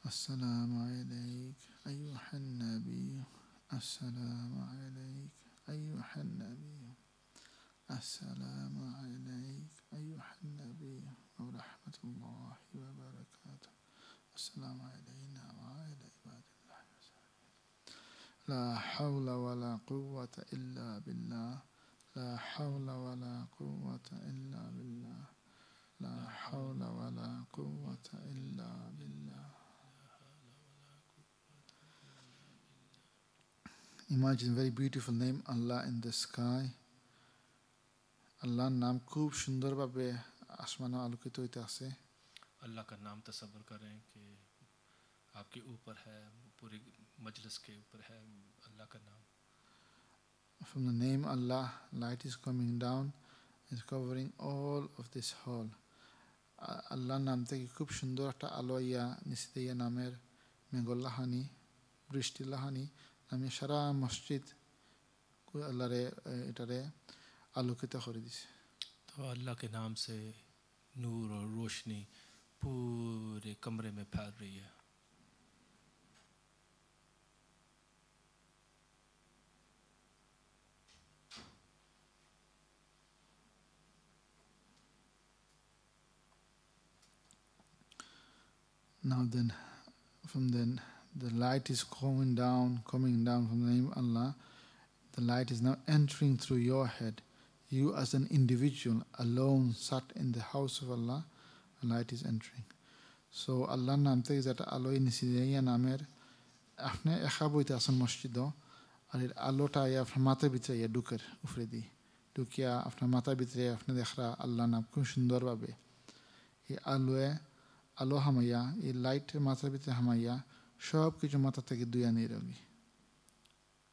السلام عليك أيها النبي. السلام عليك أيها النبي. السلام عليك أيها النبي ورحمة الله وبركاته. السلام علينا وعلى عباد الله الصالحين. لا حول ولا قوة إلا بالله. لا حول ولا قوة إلا بالله. لا حول ولا قوة إلا بالله. Imagine a very beautiful name, Allah in the sky. Allah नाम खूब सुंदर भावे आसमान आलोकित होते आसे. अल्लाह का नाम तसव्वुर करें कि आपके ऊपर है, पूरी मजलिस के ऊपर है अल्लाह का नाम. From the name Allah, light is coming down, is covering all of this hall. Allah नाम থেকে খুব সুন্দর একটা আলো ইয়া নিচে ইয়া নামের মেঘলাহানি বৃষ্টিলাহানি আমি সারা মসজিদ আল্লাহরে এটারে আলোকিত করে দিছে. तो अल्लाह के नाम से नूर और रोशनी पूरे कमरे में फैल रही है. Now then, the light is coming down from the name of Allah. The light is now entering through your head. You as an individual alone sat in the house of Allah, the light is entering. So Allah নাম থেকে যেটা আলো নিচে নামের আপনি একা বইতে আসেন মসজিদ আর এর আলোটা আপনার মাথার ভিতরে ঢুকের উপরে দিয়ে ঢুকিয়া আপনার মাথার ভিতরে আপনি দেখরা আল্লাহ নাম খুব সুন্দরভাবে এই আলো হামাইয়া এই লাইটের মাথার ভিতরে হামাইয়া सब কিছু মাথা থেকে দুইয়া নিয়ে রবি.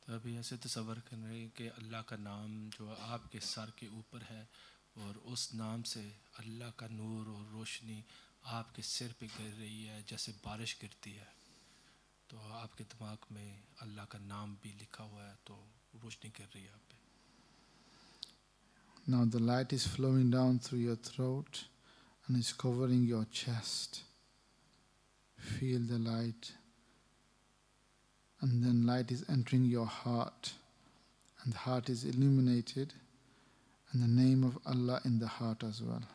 तो अभी ऐसे तसव्वुर कर रहे हैं कि अल्लाह का नाम जो आपके सर के ऊपर है और उस नाम से अल्लाह का नूर और रोशनी आपके सिर पे गिर रही है जैसे बारिश गिरती है. तो आपके दिमाग में अल्लाह का नाम भी लिखा हुआ है तो रोशनी गिर रही है आप पे. Now the light is flowing down through your throat and is covering your chest. Feel the light. And then light is entering your heart, and the heart is illuminated, and the name of Allah in the heart as well.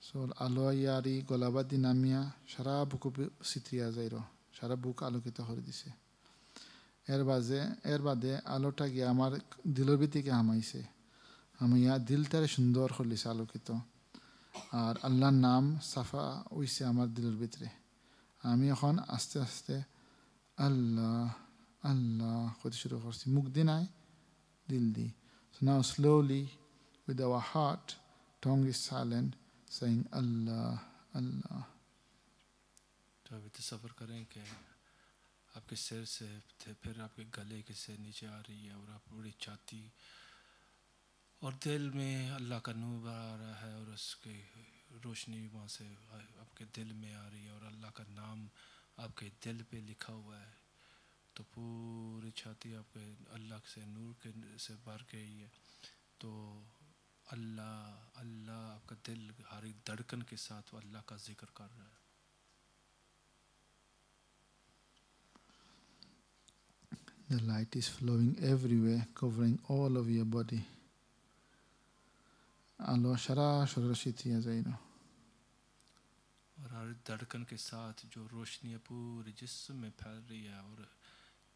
So alo yari golabadi namia shara buku sitriya zairo shara buku alokita hore dise. এর বাদে আলোটা গিয়ে আমার দিলের ভিতরে হামাইছে হামাইয়া দিলটারে সুন্দর করলিছে আলোকিত আর আল্লাহর নাম সাফা হইছে আমার দিলের ভিতরে. আমি এখন আস্তে আস্তে Allah, Allah, করতে শুরু করছি মুখ দিয়ে নাই দিল দিয়ে. So now slowly with our heart, tongue is silent, saying Allah, Allah. तो अभी तसव्वुर करें कि आपके सिर से फिर आपके गले के से नीचे आ रही है और आप पूरी छाती और दिल में अल्लाह का नूर आ रहा है और उसकी रोशनी वहाँ से आपके दिल में आ रही है और अल्लाह का नाम आपके दिल पे लिखा हुआ है. तो पूरी छाती आपके अल्लाह से नूर के से भर गई है. तो अल्लाह अल्लाह आपका दिल हर एक धड़कन के साथ अल्लाह का जिक्र कर रहा है. The light is flowing everywhere, covering all of your body. Allah shara shorashitiya zaino. और हर धड़कन के साथ जो रोशनी पूरे जिस्म में फैल रही है और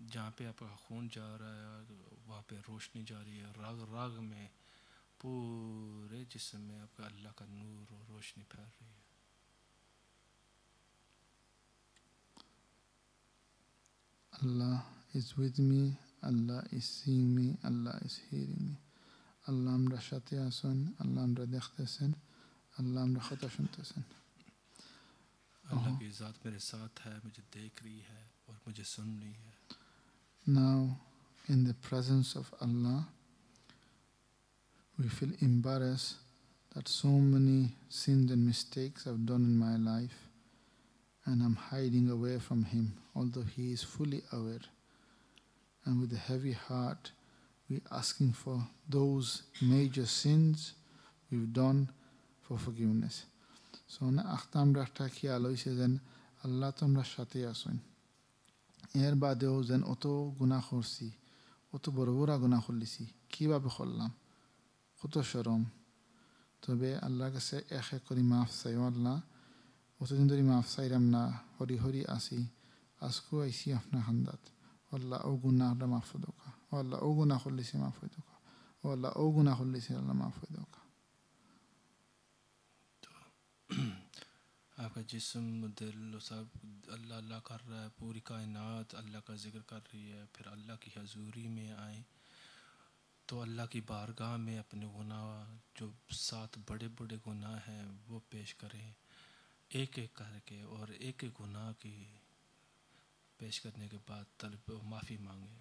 जहाँ पे आपका खून जा रहा है वहाँ पे रोशनी जा रही है, राग राग में पूरे जिस्म में आपका अल्लाह का नूर और रोशनी फैल रही है. Allah is with me, Allah is seeing me, Allah is hearing me. Allah amra shati asun, Allah amra dekhtasen, Allah amra khatashuntasen. अल्लाह की ज़ात मेरे साथ है, मुझे देख रही है और मुझे सुन रही है. Now, in the presence of Allah, we feel embarrassed that so many sins and mistakes I've done in my life, and I'm hiding away from Him, although He is fully aware. And with a heavy heart, we're asking for those major sins we've done for forgiveness. So na akhtam rafta khiyal hoise jen Allah tomra shate asoin. এর বাদেও যেন অত গুনাহ করছি, অত বড় বড় গুনাহ করলিছি, কীভাবে করলাম, কত শরম. তবে আল্লাহর কাছে এক এক করে মাফ চাই. আল্লাহ অতদিন ধরে মাফ চাইলাম না, হরি হরি আসি, আজকেও আইসি আপনার খান্দাত. আল্লাহ ও গুনাহটা মাফ হয়ে দোকা, আল্লাহ ও গুনাহ করলিছি মাফ হয়ে দোকা, আল্লাহ ও গুনাহ করলিছি আল্লাহ মাফ হয়ে দোকা. आपका जिस्म दिल सब अल्लाह अल्लाह कर रहा है, पूरी कायनात अल्लाह का ज़िक्र कर रही है. फिर अल्लाह की हजूरी में आए तो अल्लाह की बारगाह में अपने गुनाह, जो 7 बड़े बड़े गुनाह हैं वो पेश करें एक एक करके, और एक एक गुनाह की पेश करने के बाद तलब माफ़ी मांगे.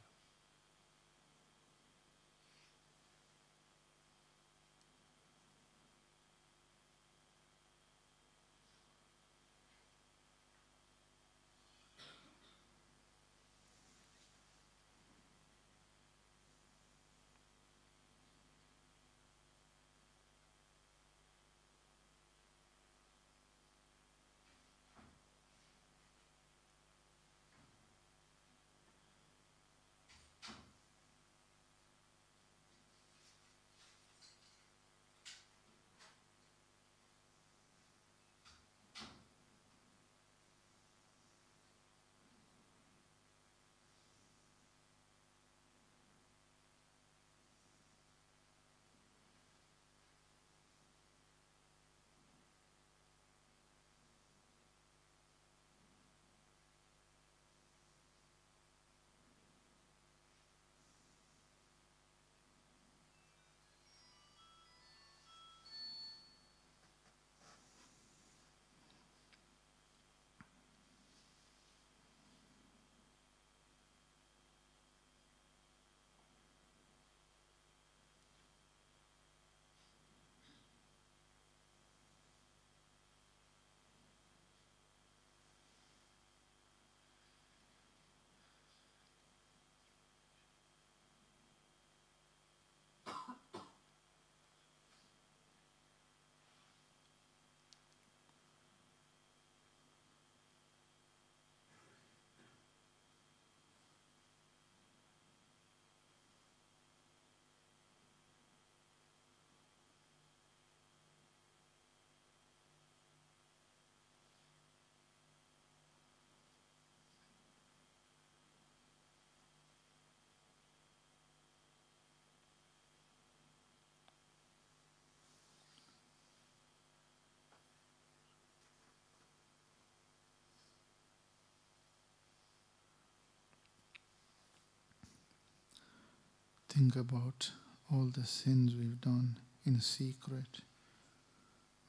Think about all the sins we've done in secret.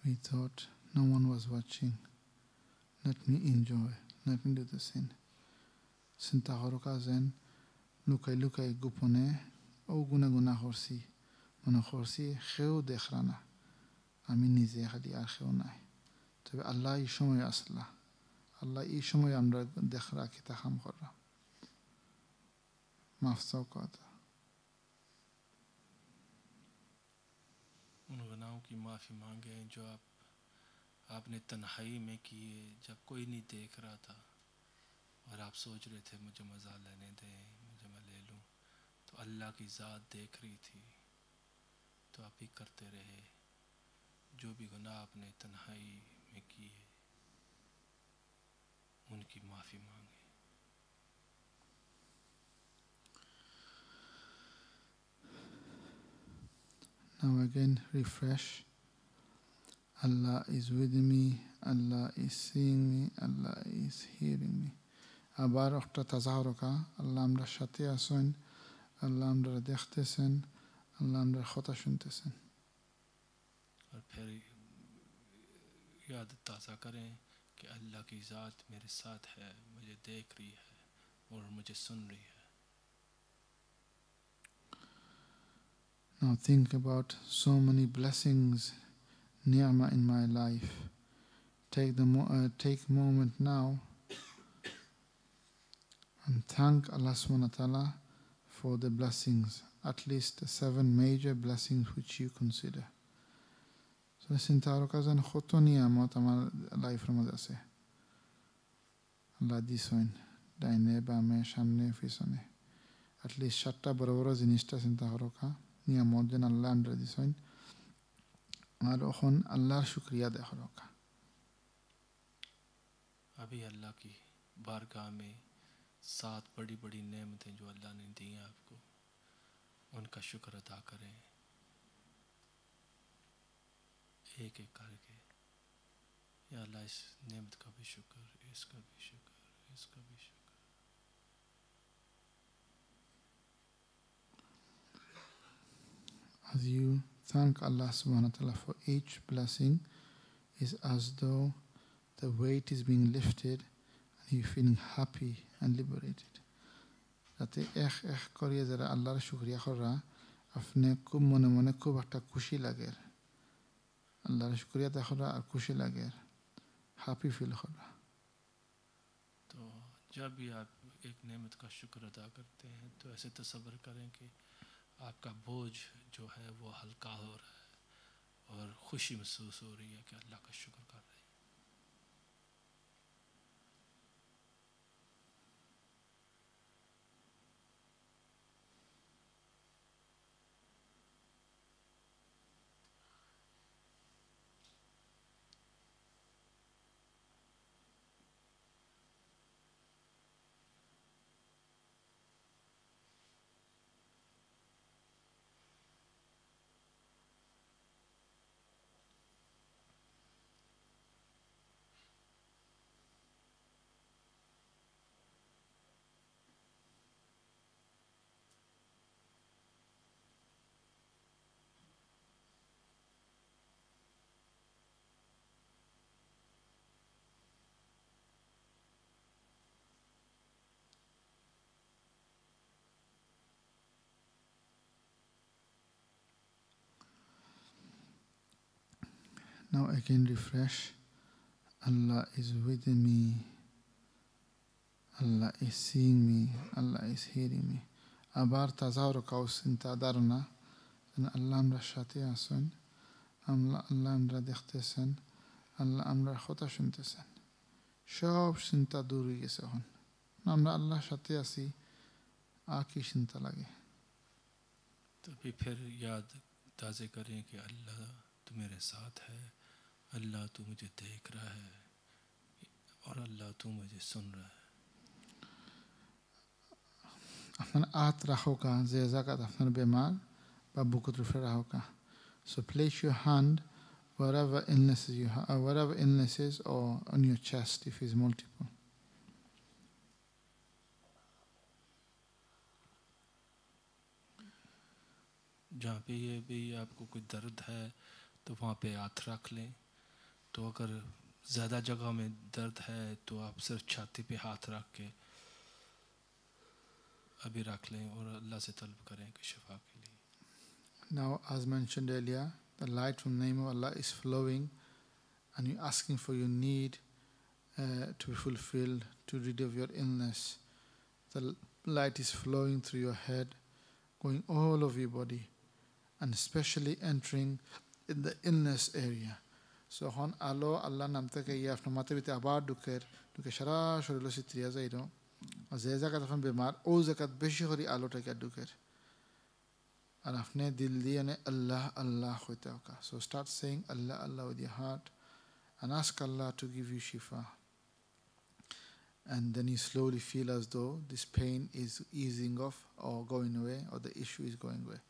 We thought no one was watching. Let me enjoy. Let me do the sin. Sinta horoka zen lukai lukai gupone o guna guna khorsi. Mana khorsi kheu dekhrana. আমি নিজে খালি আর কেউ নাই. তবে আল্লাহ এই সময় আসলা, আল্লাহ এই সময় আমরা দেখরা কিতা কাম করলাম, মাফ চাও কথা. उन गुनाहों की माफ़ी मांगे जो आपने तन्हाई में किए, जब कोई नहीं देख रहा था और आप सोच रहे थे मुझे मज़ा लेने दें, मुझे मैं ले लूँ, तो अल्लाह की ज़ात देख रही थी तो आप ही करते रहे. जो भी गुनाह आपने तन्हाई में किए उनकी माफ़ी मांगे. Now again refresh. Allah is with me, Allah is seeing me, Allah is hearing me. আবার একটা তাজাহরকা আল্লাহ আমরা সাথে আসেন, আল্লাহ আমরা দেখতেছেন, আল্লাহ আমরা কথা শুনতেছেন। और फिर याद ताज़ा करें कि अल्लाह की ज़ात मेरे साथ है, मुझे देख रही है और मुझे सुन रही है. Now think about so many blessings, ni'mah in my life. Take a moment now and thank Allah subhanahu wa ta'ala for the blessings, at least the 7 major blessings which you consider. So চিন্তা করো cousin কত নিয়ামত আমার লাইফের মধ্যে আছে আল্লাহ দিছেন, ডাইনে বামে সামনে পিছনে, অ্যাটলিস্ট 7টা বড় বড় জিনিসটা চিন্তা করো কা নিয়ামত যেন আল্লাহ আমরা দিছেন, আর এখন আল্লাহর শুকরিয়া দেখো কা। अभी अल्लाह की बारगाह में 7 बड़ी बड़ी नेमतें जो अल्लाह ने दी हैं आपको, उनका शुक्र अदा करें एक एक करके. या अल्लाह इस नेमत का भी शुक्र, इसका भी शुक्र, इसका भी शुक्र. As you thank Allah subhanahu wa ta'ala for each blessing, is as though the weight is being lifted and you're feeling happy and liberated. যাতে এক করিয়ে যারা আল্লাহর শুকরিয়া করা আপনি খুব মনে মনে খুব একটা খুশি লাগে, আল্লাহর শুকরিয়া দেখা আর খুশি লাগে, हैप्पी फील करा. तो जब भी आप एक नेमत का शुक्र अदा करते हैं तो ऐसे तसव्वुर करें कि आपका बोझ जो है वो हल्का हो रहा है और खुशी महसूस हो रही है कि अल्लाह का शुक्र कर रहे हैं. Now again refresh. Allah is with me, Allah is seeing me, Allah is hearing me. আবার তাজাহর কাউ চিন্তা ধারণা আল্লাহ আমরা সাথে আছেন, আল্লাহ আমরা দেখতেছেন, আল্লাহ আমরা কথা শুনতেছেন, সব চিন্তা দূর হয়ে গেছে। এখন আমরা আল্লাহর সাথে আছি, আর কি চিন্তা লাগে। तो फिर याद ताज़े करें कि अल्लाह तो मेरे साथ है, अल्लाह तू मुझे देख रहा है और अल्लाह तू मुझे सुन रहा है. আপনার হাত রাখো কা যে জায়গাত আপনার বেমার বা বুকুত রুফে রাখো কা. So place your hand wherever illnesses you have, wherever illnesses, or on your chest if it's multiple. जहाँ पे ये भी आपको कोई दर्द है तो वहाँ पे हाथ रख लें. तो अगर ज़्यादा जगह में दर्द है तो आप सिर्फ छाती पे हाथ रख के अभी रख लें और अल्लाह से तलब करें कि शिफा के लिए. Now, as mentioned earlier, the light from the name of Allah is flowing, and you're asking for your need to be fulfilled, to rid of your illness. The light is flowing through your head, going all over your body, and especially entering in the illness area. So, hon alo Allah namte ke ye afna mate bite abar duker shara shorilo sitriya zairo. যে জায়গাত আপনার বেমার ও জায়গাত বেশি করে আলোটাকে ঢুকের আর আপনি দিল দিয়ে আল্লাহ আল্লাহ হইতে হোকা. So start saying Allah Allah with your heart and ask Allah to give you shifa, and then you slowly feel as though this pain is easing off or going away, or the issue is going away.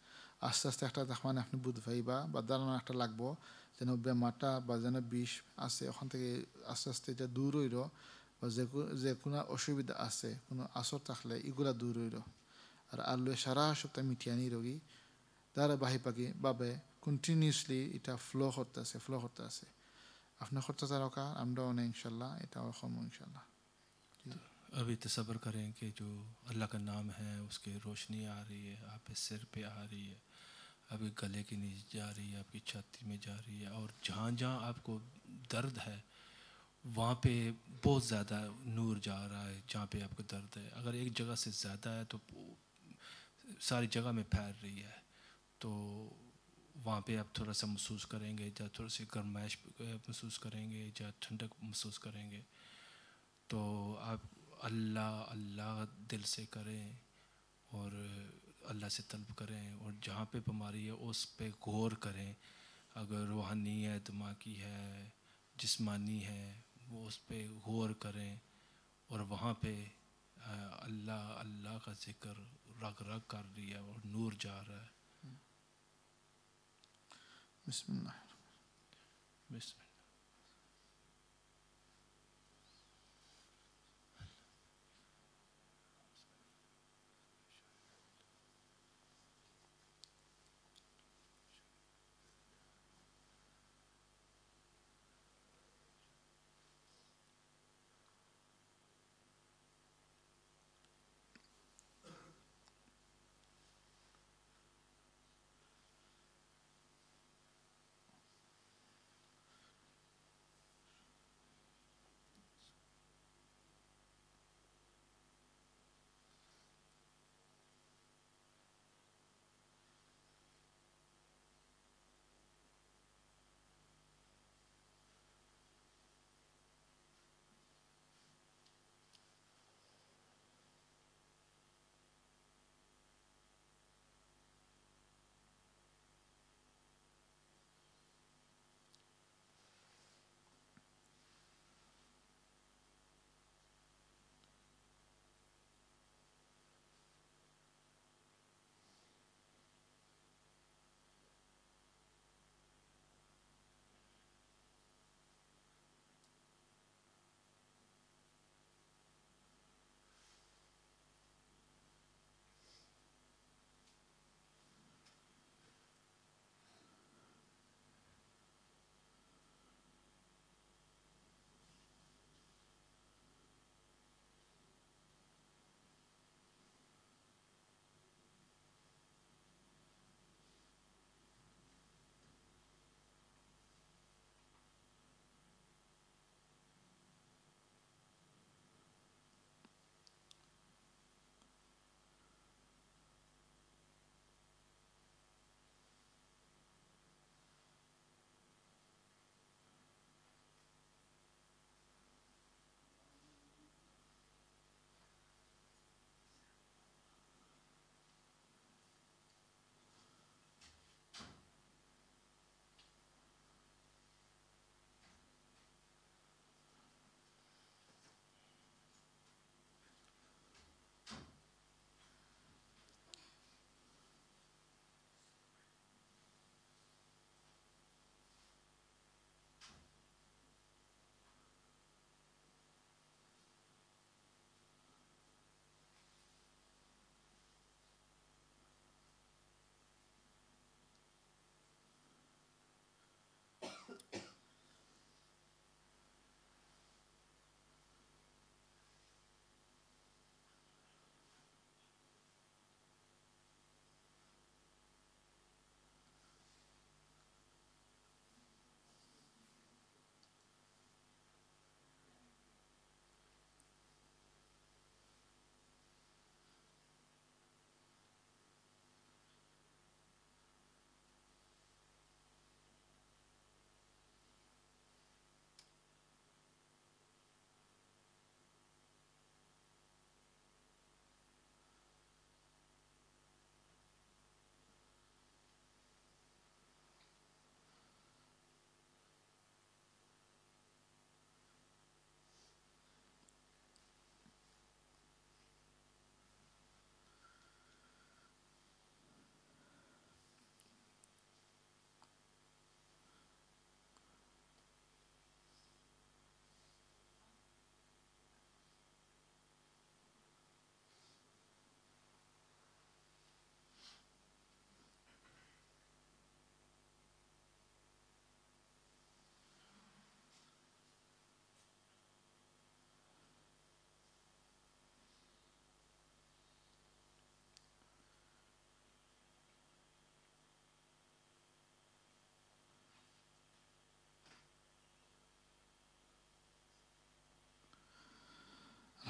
আস্তে আস্তে একটা মানে আপনি বুঝ পাইবা বা দাঁড়ানো একটা লাগবো যেন বেমারটা বা যেন বিষ আছে ওখান থেকে আস্তে আস্তে এটা দূর হইল বা যে কোনো অসুবিধা আছে কোনো আসর থাকলে এগুলা দূর হইল আর আল্লু সারা সপ্তাহ মিটিয়ানি রোগী তারা বাহি পাখি বাবে কন্টিনিউসলি এটা ফ্লো করতে আছে আপনার করতে চারকা আমরাও না ইনশাল্লাহ এটাও কম ইনশাল্লাহ अभी तसव्वुर करें कि जो अल्लाह का नाम है उसकी रोशनी आ रही है आपके सिर पे आ रही है आपके गले के नीचे जा रही है आपकी छाती में जा रही है और जहाँ जहाँ आपको दर्द है वहाँ पे बहुत ज़्यादा नूर जा रहा है जहाँ पे आपको दर्द है अगर एक जगह से ज़्यादा है तो सारी जगह में फैल रही है तो वहाँ पे आप थोड़ा सा महसूस करेंगे या थोड़ी सी गर्माइश महसूस करेंगे या ठंडक महसूस करेंगे तो आप अल्लाह अल्लाह दिल से करें और अल्लाह से तलब करें और जहाँ पे बीमारी है उस पे गौर करें अगर रूहानी है दिमागी है जिस्मानी है वो उस पे गौर करें और वहाँ पे अल्लाह अल्लाह का जिक्र रग रग कर रही है और नूर जा रहा है बिस्मिल्लाह बिस्मिल्लाह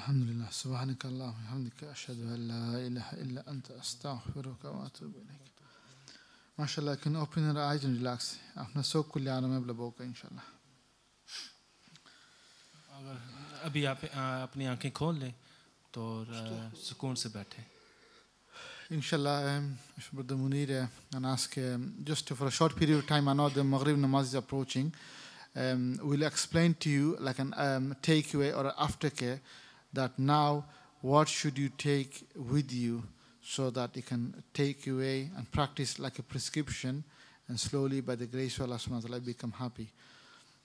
Alhamdulillah. Subhanakallah. Alhamdulillah. Ashhadu an la ilaha illa anta astaghfiruka wa atubu ilayk. MashaAllah, you can open your eyes and relax. अपना शौक को ले आना मैं बलबो का इंशाल्लाह. अगर अभी आप अपनी आंखें खोल लें तो सुकून से बैठे. Inshallah, Brother Munir, and ask just for a short period of time. I know the Maghrib Namaz is approaching. We'll explain to you like an takeaway or an aftercare that now what should you take with you so that you can take away and practice like a prescription and slowly by the grace of Allah subhanahu wa ta'ala become happy.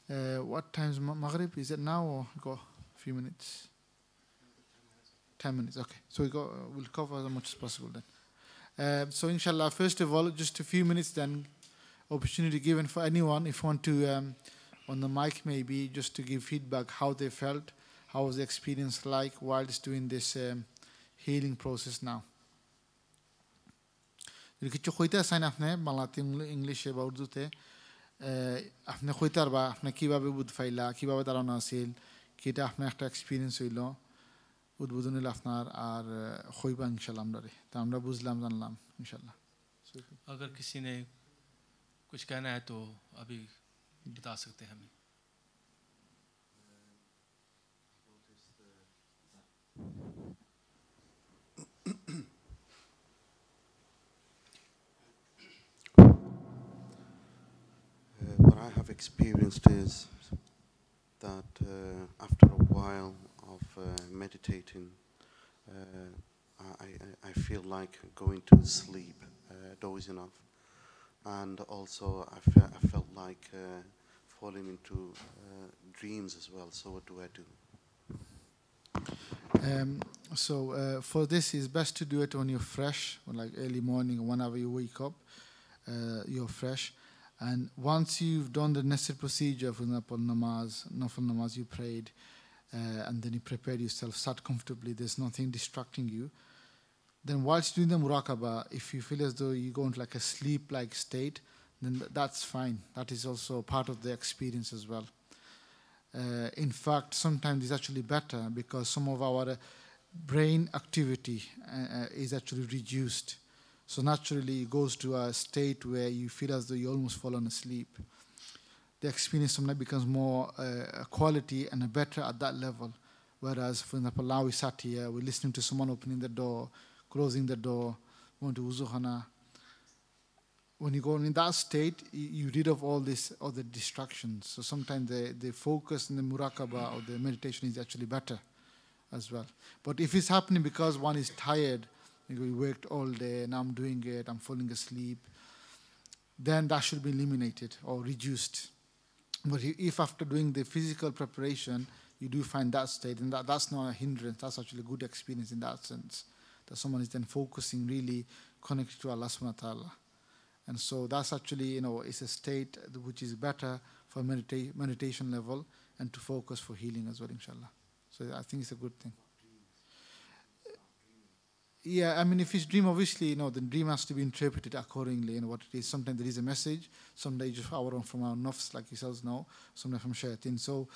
What time's Maghrib? Is it now or go a few minutes? 10 minutes, okay. So we'll cover as much as possible then. So inshallah, first of all, just a few minutes then, opportunity given for anyone, if you want to, on the mic maybe, just to give feedback, how they felt, how was the experience like whilst doing this healing process now. কিছু কইতে আছেন আপনি বাংলাতে ইংলিশে বা উর্দুতে আপনি কইতে পারবা আপনি কিভাবে বুঝ পাইলা কিভাবে ধারণা আছিল কিটা আপনার একটা এক্সপিরিয়েন্স হইল উদ্বোধন হইল আপনার আর কইবা ইনশাআল্লাহ আমরা তা আমরা বুঝলাম জানলাম ইনশাআল্লাহ. अगर किसी ने कुछ कहना है तो अभी बता सकते हैं हमें. What I have experienced is that after a while of meditating, I feel like going to sleep, dozing off, and also I felt like falling into dreams as well. So what do I do? For this, it's best to do it when you're fresh, like early morning, whenever you wake up, you're fresh. And once you've done the necessary procedure, for example, nafil namaz, you prayed, and then you prepared yourself, sat comfortably, there's nothing distracting you. Then whilst doing the muraqabah, if you feel as though you go into like a sleep-like state, then that's fine. That is also part of the experience as well. In fact, sometimes it's actually better because some of our brain activity is actually reduced. So naturally it goes to a state where you feel as though you almost fallen asleep. The experience sometimes becomes more quality and better at that level. Whereas, for example, now we sat here, we're listening to someone opening the door, closing the door, going to wuzuhana. When you go in that state, you rid of all the distractions. So sometimes the focus in the muraqabah or the meditation is actually better as well. But if it's happening because one is tired, we worked all day and I'm doing it, I'm falling asleep, then that should be eliminated or reduced. But if after doing the physical preparation, you do find that state, and that's not a hindrance, that's actually a good experience in that sense, that someone is then focusing really connected to Allah subhanahu wa ta'ala. And so that's actually, it's a state which is better for meditation level and to focus for healing as well, inshallah. So I think it's a good thing. Yeah, I mean, if it's dream, obviously, the dream has to be interpreted accordingly, what it is. Sometimes there is a message, sometimes just from our nafs, like yourselves know, sometimes from shaitan. So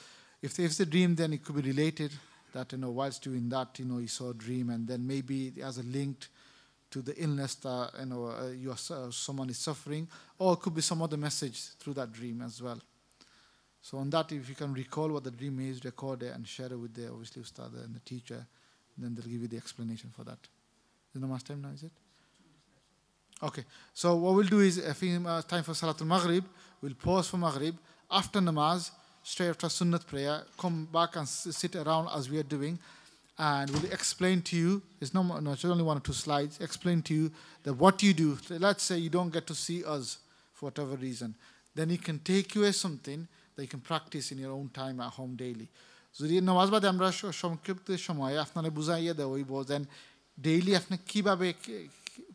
if it's a dream, then it could be related that, whilst doing that, you saw a dream, and then maybe it has a link to the illness that, someone is suffering, or it could be some other message through that dream as well. So on that, if you can recall what the dream is, record it and share it with the, obviously, Ustad and the teacher, then they'll give you the explanation for that. Is it namaz time now, is it? Okay. So what we'll do is, if it's time for Salatul Maghrib, we'll pause for Maghrib. After namaz, straight after Sunnat prayer, come back and sit around as we are doing, and we'll explain to you, it's it's only 1 or 2 slides, explain to you that what you do. Let's say you don't get to see us for whatever reason. Then you can take away something that you can practice in your own time at home daily. যদি নামাজ বাদে আমরা সংক্ষিপ্ত সময়ে আপনারা বুঝাইয়া দেওয়া হইব দেন ডেইলি আপনি কীভাবে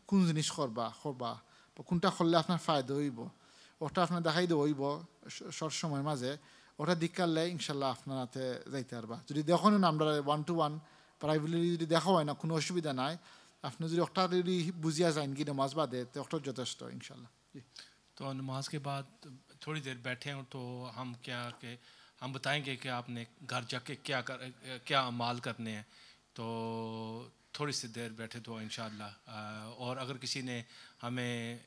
কোন জিনিস করবা বা কোনটা করলে আপনার ফায়দা হইব ওটা আপনার দেখাই দেওয়া হইব শর্ট সময়ের মাঝে ওটা দিকারলে ইনশাল্লাহ আপনার হাতে যাইতে পারবা যদি দেখুন না আমরা 1-to-1 প্রাইভেটলি যদি দেখা হয় না কোনো অসুবিধা নাই আপনি যদি ওটা যদি বুঝিয়া যান কি নামাজ বাদে তো ওটা যথেষ্ট ইনশাল্লাহ। तो नमाज के बाद थोड़ी देर बैठे हों तो हम क्या कि हम बताएंगे कि आपने घर जाके क्या अमाल करने हैं। तो थोड़ी सी देर बैठे तो इंशाअल्लाह। और अगर किसी ने हमें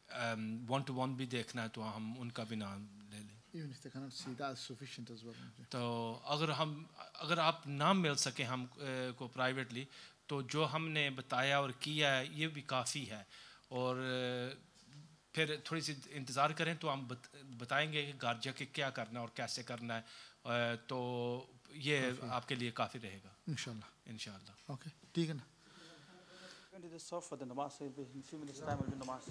1-to-1 भी देखना है तो हम उनका भी नाम ले लें। Even if they cannot see, that is sufficient as well. तो अगर आप नाम मिल सके हम को प्राइवेटली, तो जो हमने बताया और किया है ये भी काफ़ी है। और फिर थोड़ी सी इंतज़ार करें तो हम बताएंगे कि घर जाके क्या करना है और कैसे करना है। तो ये आपके लिए काफ़ी रहेगा इंशाअल्लाह। Okay, ठीक है ना? Going to the sofa, the namaz, in a few minutes time will be namaz.